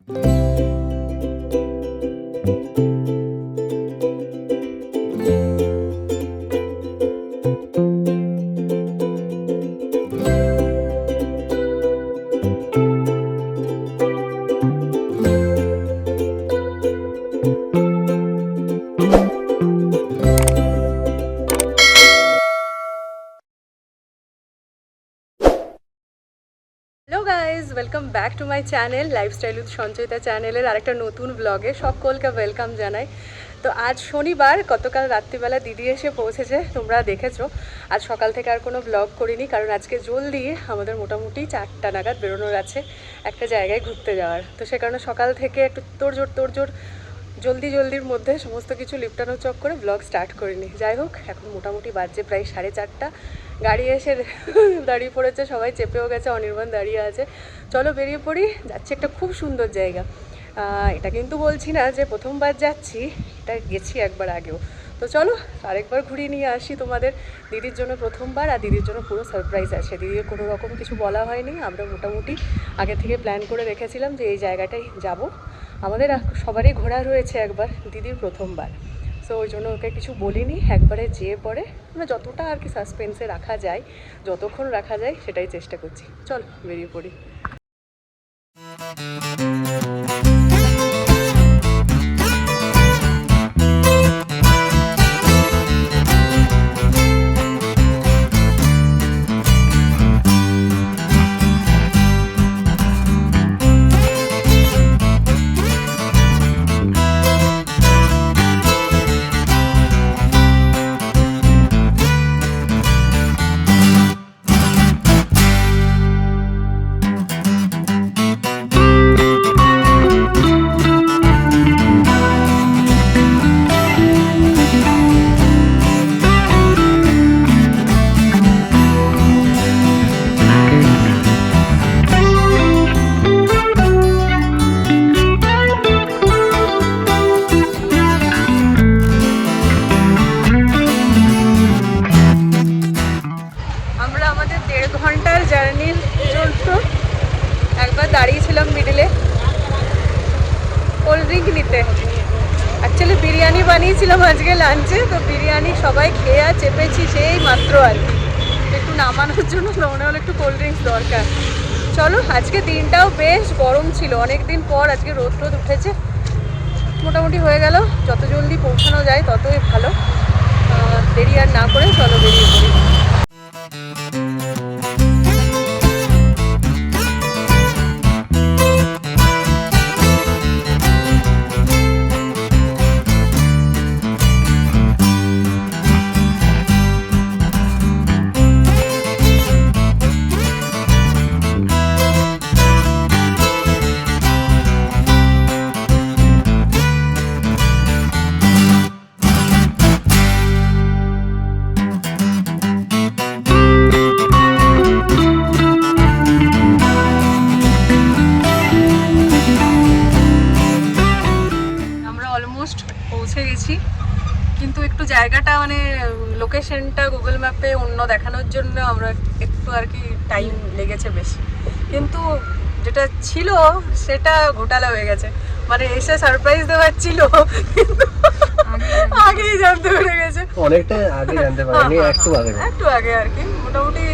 Hello guys, welcome back to my channel lifestyle with Sanchayita চ্যানেলের আরেকটা নতুন ব্লগে সকলকে ওয়েলকাম জানাই। তো আজ শনিবার, গতকাল রাত্রিবেলা দিদি এসে পৌঁছেছে, তোমরা দেখেছো। আজ সকাল থেকে আর কোনো ব্লগ করিনি, কারণ আজকে জলদি আমাদের মোটামুটি 4টা নাগাদ বেরোনোর আছে একটা জায়গায় ঘুরতে যাওয়ার। তো সে কারণে সকাল থেকে একটু তোড়জোড় জলদির মধ্যে সমস্ত কিছু লিপটানো চক করে ব্লগ স্টার্ট করিনি। যাই হোক, এখন মোটামুটি বাজছে প্রায় 4:30। গাড়ি এসে দাঁড়িয়ে পড়েছে, সবাই চেপেও গেছে, অনির্বাণ দাঁড়িয়ে আছে। চলো বেরিয়ে পড়ি, যাচ্ছি একটা খুব সুন্দর জায়গা। এটা কিন্তু বলছি না যে প্রথমবার যাচ্ছি, এটা গেছি একবার আগেও। তো চলো আরেকবার ঘুরিয়ে নিয়ে আসি তোমাদের। দিদির জন্য প্রথমবার, আর দিদির জন্য পুরো সারপ্রাইজ আছে। দিদির কোনো রকম কিছু বলা হয়নি, আমরা মোটামুটি আগে থেকে প্ল্যান করে রেখেছিলাম যে এই জায়গাটাই যাব। আমাদের সবারই ঘোরা রয়েছে একবার, দিদির প্রথমবার। সো ওই জন্য ওকে কিছু বলিনি, একবারে যেয়ে পরে মানে যতটা আর কি সাসপেন্সে রাখা যায়, যতক্ষণ রাখা যায় সেটাই চেষ্টা করছি। চল বেরিয়ে পড়ি। দাঁড়িয়েছিলাম মিডিলে কোল্ড ড্রিঙ্ক নিতে। অ্যাকচুয়ালি বিরিয়ানি বানিয়েছিলাম আজকে লাঞ্চে, তো বিরিয়ানি সবাই খেয়ে আর চেপেছি সেই মাত্র আর কি। একটু নামানোর জন্য মনে হলো একটু কোল্ড ড্রিঙ্কস দরকার। চলো, আজকে দিনটাও বেশ গরম ছিল, অনেক দিন পর আজকে রোদ উঠেছে। মোটামুটি হয়ে গেল, যত জলদি পৌঁছানো যায় ততই ভালো। দেরি আর না করে চলো বেরিয়ে পড়ি। পৌঁছে গেছি, কিন্তু একটু জায়গাটা মানে লোকেশনটা গুগল ম্যাপে অন্য দেখানোর জন্য আমরা একটু আর কি টাইম লেগেছে বেশি, কিন্তু যেটা ছিল সেটা ঘোটালা হয়ে গেছে। মানে এসে সারপ্রাইজ দেওয়ার ছিল, কিন্তু আগেই জানতে পেরে গেছে। অনেকটা আগে জানতে পারিনি, একটু আগে আর কি, মোটামুটি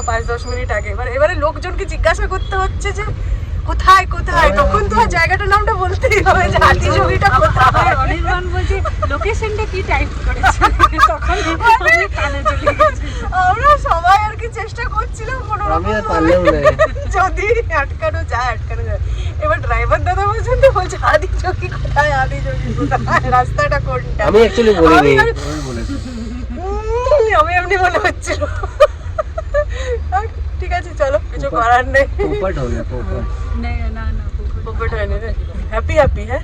5-10 মিনিট আগে। এবারে লোকজনকে জিজ্ঞাসা করতে হচ্ছে যে কোথায় কোথায়, তখন তো জায়গাটার নামটা বলতেই হবে যে হাতিজুগিটা কোথায়। অনির্বাণ বলছে লোকেশনটা কি টাইপ করেছে, তখন আমি কানে চলে গেছি। আমরা সবাই আর কি চেষ্টা করছিলাম কোনো রকম যদি আটকানো যায়। এবার ড্রাইভার দাদা পর্যন্ত বলছে হাতিজুগি কোথায়, হাতিজুগি কোথায়, রাস্তাটা কোনটা। আমি অ্যাকচুয়ালি বলিনি, আমি এমনি মনে হচ্ছিল। ঠিক আছে চলো, কিছু করার নেই। পোপট হয়ে গেল, পোপট না পোপট হয়নি রে, হ্যাপি হ্যাঁ।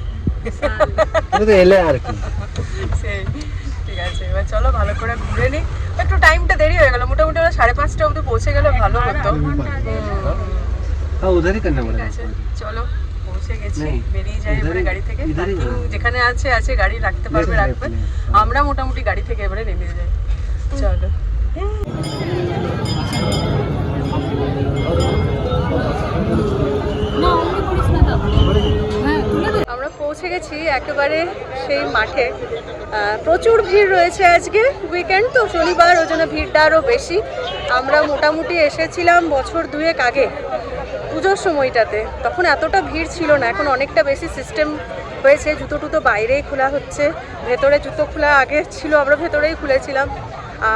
তো এলে আর কি সেই ঠিক আছে। এবার চলো ভালো করে ঘুরে নিই। একটু টাইমটা দেরি হয়ে গেল, মোটামুটি আমরা 5:30 অবধি পৌঁছে গেলে ভালো হতো। হ্যাঁ উধারই করতে পারে। চলো পৌঁছে গেছি, বেরিয়ে যাই এবারে গাড়ি থেকে। যেখানে আছে গাড়ি রাখতে পারবে রাখবে, আমরা মোটামুটি গাড়ি থেকে এবারে নেমে যাই। চলো না পৌঁছে গেছি একেবারে সেই মাঠে। প্রচুর ভিড় রয়েছে আজকে, উইকেন্ড তো শনিবার, ওই জন্য ভিড়টা আরও বেশি। আমরা মোটামুটি এসেছিলাম বছর দুয়েক আগে পুজোর সময়টাতে, তখন এতটা ভিড় ছিল না। এখন অনেকটা বেশি সিস্টেম হয়েছে, জুতো টুতো বাইরেই খোলা হচ্ছে, ভেতরে জুতো খোলা আগে ছিল, আমরা ভেতরেই খুলেছিলাম।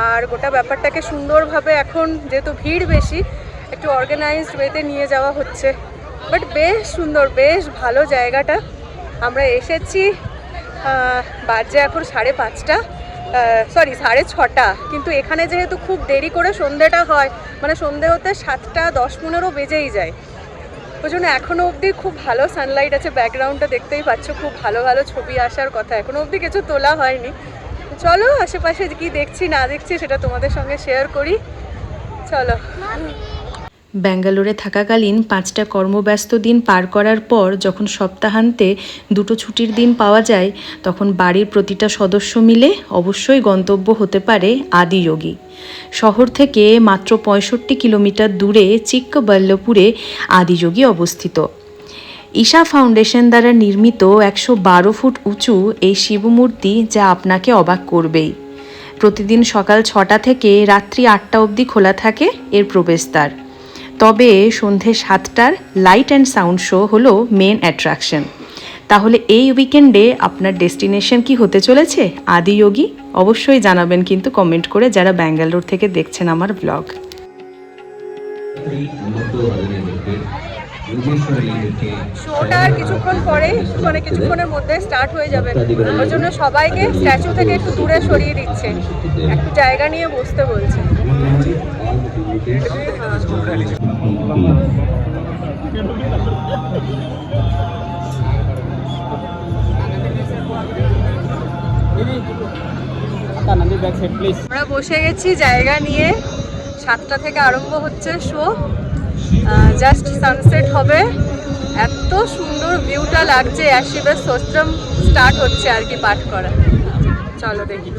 আর গোটা ব্যাপারটাকে সুন্দরভাবে এখন যেহেতু ভিড় বেশি, একটু অর্গানাইজড ওয়েতে নিয়ে যাওয়া হচ্ছে। বাট বেশ সুন্দর, বেশ ভালো জায়গাটা। আমরা এসেছি বাজে এখন 5:30, সরি 6:30, কিন্তু এখানে যেহেতু খুব দেরি করে সন্ধেটা হয়, মানে সন্ধে হতে 7:10-15 বেজেই যায়, ওই জন্য এখনও অবধি খুব ভালো সানলাইট আছে। ব্যাকগ্রাউন্ডটা দেখতেই পাচ্ছ, খুব ভালো ভালো ছবি আসার কথা, এখনও অবধি কিছু তোলা হয়নি। চলো আশেপাশে কি দেখছি না দেখছি সেটা তোমাদের সঙ্গে শেয়ার করি, চলো। ব্যাঙ্গালোরে থাকাকালীন 5টা কর্মব্যস্ত দিন পার করার পর যখন সপ্তাহান্তে 2টো ছুটির দিন পাওয়া যায়, তখন বাড়ির প্রতিটা সদস্য মিলে অবশ্যই গন্তব্য হতে পারে আদিযোগী। শহর থেকে মাত্র 65 কিলোমিটার দূরে চিক্কবল্লপুরে আদিযোগী অবস্থিত। ঈশা ফাউন্ডেশন দ্বারা নির্মিত 112 ফুট উঁচু এই শিবমূর্তি যা আপনাকে অবাক করবেই। প্রতিদিন সকাল 6টা থেকে রাত্রি 8টা অবধি খোলা থাকে এর প্রবেশদ্বার। তবে সন্ধে 7টার লাইট অ্যান্ড সাউন্ড শো হলো মেন অ্যাট্রাকশন। তাহলে এই উইকেন্ডে আপনার ডেস্টিনেশন কি হতে চলেছে আদিযোগী? অবশ্যই জানাবেন কিন্তু কমেন্ট করে, যারা ব্যাঙ্গালোর থেকে দেখছেন আমার ব্লগ। শোটা আর কিছুক্ষণ পরেই, মানে কিছুক্ষণের মধ্যে স্টার্ট হয়ে যাবে, ওর জন্য সবাইকে স্ট্যাচু থেকে একটু দূরে সরিয়ে দিচ্ছে, একটু জায়গা নিয়ে বসতে বলছে। আমরা বসে গেছি জায়গা নিয়ে, 7টা থেকে আরম্ভ হচ্ছে শো, জাস্ট সানসেট হবে। এত সুন্দর ভিউটা লাগছে, আর শিবের স্তোত্রম স্টার্ট হচ্ছে আর কি পাঠ করা। চলো দেখি।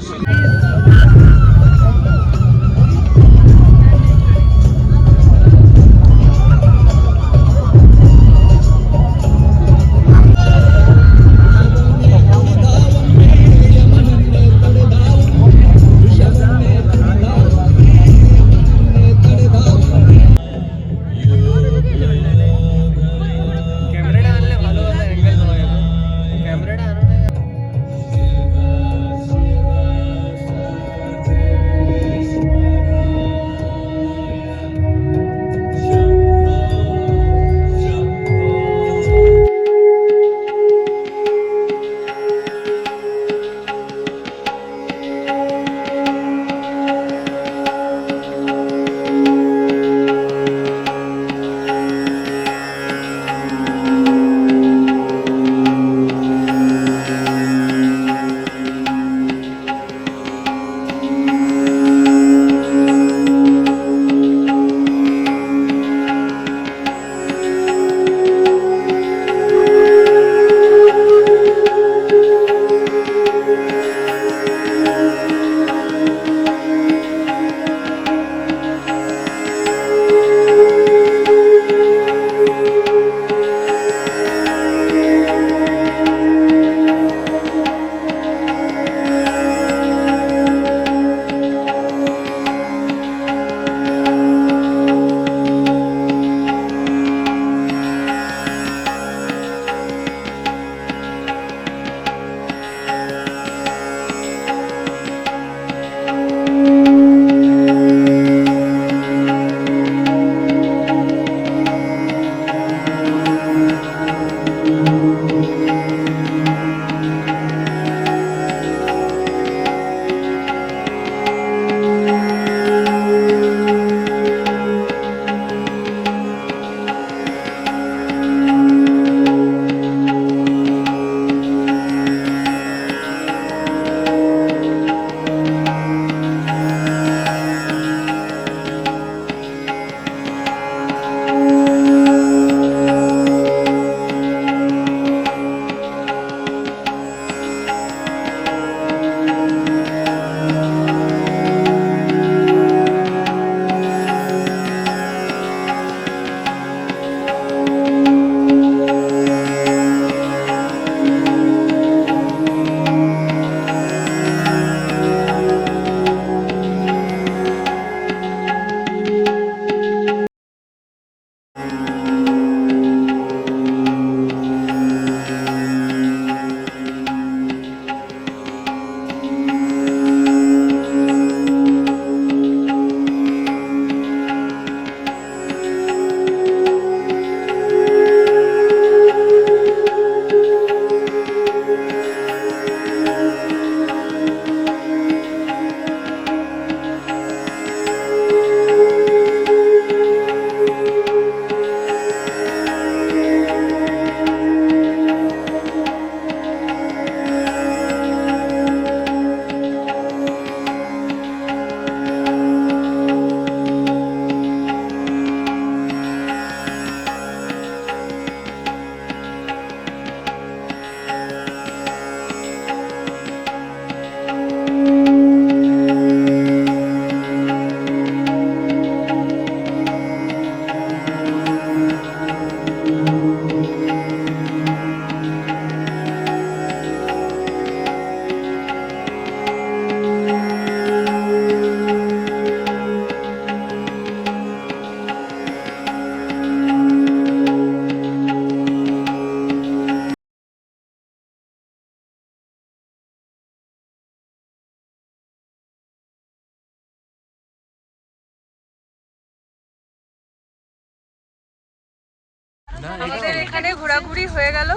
এখানে ঘোরাঘুরি হয়ে গেল,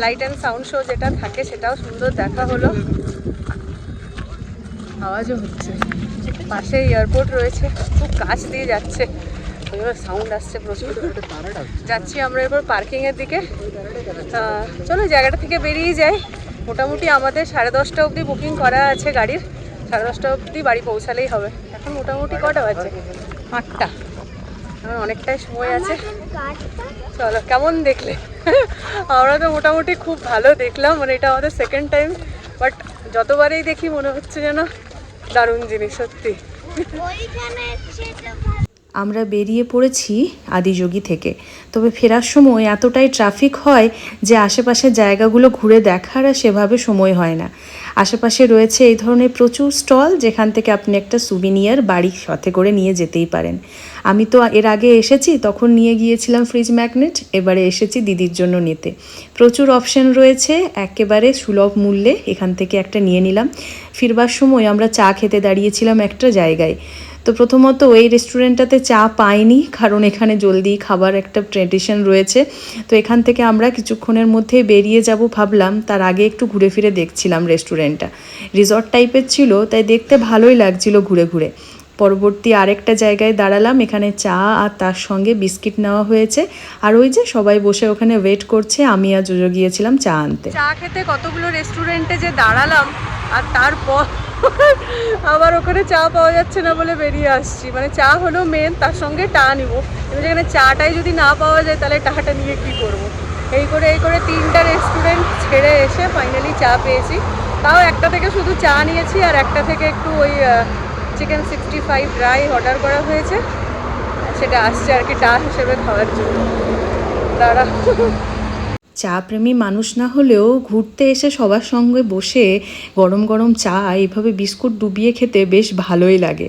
লাইট অ্যান্ড সাউন্ড শো যেটা থাকে সেটাও সুন্দর দেখা হলো। আওয়াজও হচ্ছে, পাশে এয়ারপোর্ট রয়েছে, খুব কাছ দিয়ে যাচ্ছে, সাউন্ড আসছে প্রচুর। যাচ্ছি আমরা এবার পার্কিংয়ের দিকে। চলো জায়গাটা থেকে বেরিয়ে যাই। মোটামুটি আমাদের 10:30 অবধি বুকিং করা আছে গাড়ির, 10:30 অবধি বাড়ি পৌঁছালেই হবে। এখন মোটামুটি কটা বাজে? 8টা। এখন অনেকটাই সময় আছে। চলো, কেমন দেখলে? আমরা তো মোটামুটি খুব ভালো দেখলাম, মানে এটা আমাদের সেকেন্ড টাইম, বাট যতবারই দেখি মনে হচ্ছে যেন দারুণ জিনিস সত্যি। আমরা বেরিয়ে পড়েছি আদিযোগী থেকে, তবে ফেরার সময় এতটাই ট্রাফিক হয় যে আশেপাশের জায়গাগুলো ঘুরে দেখার আর সেভাবে সময় হয় না। আশেপাশে রয়েছে এই ধরনের প্রচুর স্টল, যেখান থেকে আপনি একটা সুভিনিয়ার বাড়ির সাথে করে নিয়ে যেতেই পারেন। আমি তো এর আগে এসেছি, তখন নিয়ে গিয়েছিলাম ফ্রিজ ম্যাগনেট, এবারে এসেছি দিদির জন্য নিতে। প্রচুর অপশন রয়েছে, একেবারে সুলভ মূল্যে এখান থেকে একটা নিয়ে নিলাম। ফিরবার সময় আমরা চা খেতে দাঁড়িয়েছিলাম একটা জায়গায়। তো প্রথমত এই রেস্টুরেন্টটাতে চা পাইনি, কারণ এখানে জলদি খাবার একটা ট্র্যাডিশন রয়েছে। তো এখান থেকে আমরা কিছুক্ষণের মধ্যে বেরিয়ে যাব ভাবলাম, তার আগে একটু ঘুরে ফিরে দেখছিলাম রেস্টুরেন্টটা। রিসর্ট টাইপের ছিল, তাই দেখতে ভালোই লাগছিল ঘুরে ঘুরে। পরবর্তী আরেকটা জায়গায় দাঁড়ালাম, এখানে চা আর তার সঙ্গে বিস্কিট নেওয়া হয়েছে। আর ওই যে সবাই বসে ওখানে ওয়েট করছে, আমি আর জোজো গিয়েছিলাম চা আনতে। চা খেতে কতগুলো রেস্টুরেন্টে যে দাঁড়ালাম, আর তারপর আবার ওখানে চা পাওয়া যাচ্ছে না বলে বেরিয়ে আসছি। মানে চা হলো মেন, তার সঙ্গে টা নিব। এবার যেখানে চাটাই যদি না পাওয়া যায় তাহলে টাটা নিয়ে কী করবো? এই করে 3টা রেস্টুরেন্ট ছেড়ে এসে ফাইনালি চা পেয়েছি। তাও একটা থেকে শুধু চা নিয়েছি, আর একটা থেকে একটু ওই চিকেন 65 ড্রাই অর্ডার করা হয়েছে, সেটা আসছে আর কি টা হিসেবে খাওয়ার জন্য। দাঁড়া, চা প্রেমী মানুষ না হলেও ঘুরতে এসে সবার সঙ্গে বসে গরম গরম চা এইভাবে বিস্কুট ডুবিয়ে খেতে বেশ ভালোই লাগে।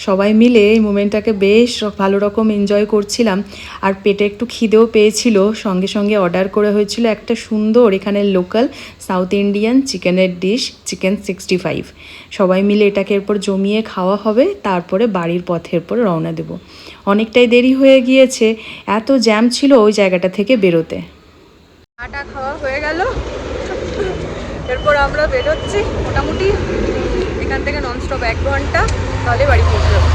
সবাই মিলে এই মোমেন্টটাকে বেশ ভালো রকম এনজয় করছিলাম। আর পেটে একটু খিদেও পেয়েছিল, সঙ্গে সঙ্গে অর্ডার করে হয়েছিল একটা সুন্দর এখানের লোকাল সাউথ ইন্ডিয়ান চিকেনের ডিশ, চিকেন 65। সবাই মিলে এটাকে এরপর জমিয়ে খাওয়া হবে, তারপরে বাড়ির পথের পর রওনা দেব। অনেকটাই দেরি হয়ে গিয়েছে, এত জ্যাম ছিল ওই জায়গাটা থেকে বেরোতে। চাটা খাওয়া হয়ে গেল, এরপর আমরা বেরোচ্ছি। মোটামুটি এখান থেকে ননস্টপ 1 ঘন্টা, তাহলে বাড়ি পৌঁছে যাবো।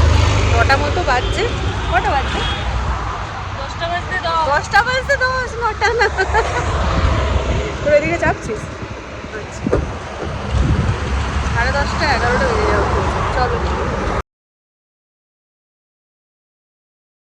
9টা মতো বাজছে। কটা বাজছে? 10টা বাজতে 10, 9টা না। তোর এদিকে চাপছিস? আচ্ছা, 10:30, 11টা বেজে যাবে। চলো।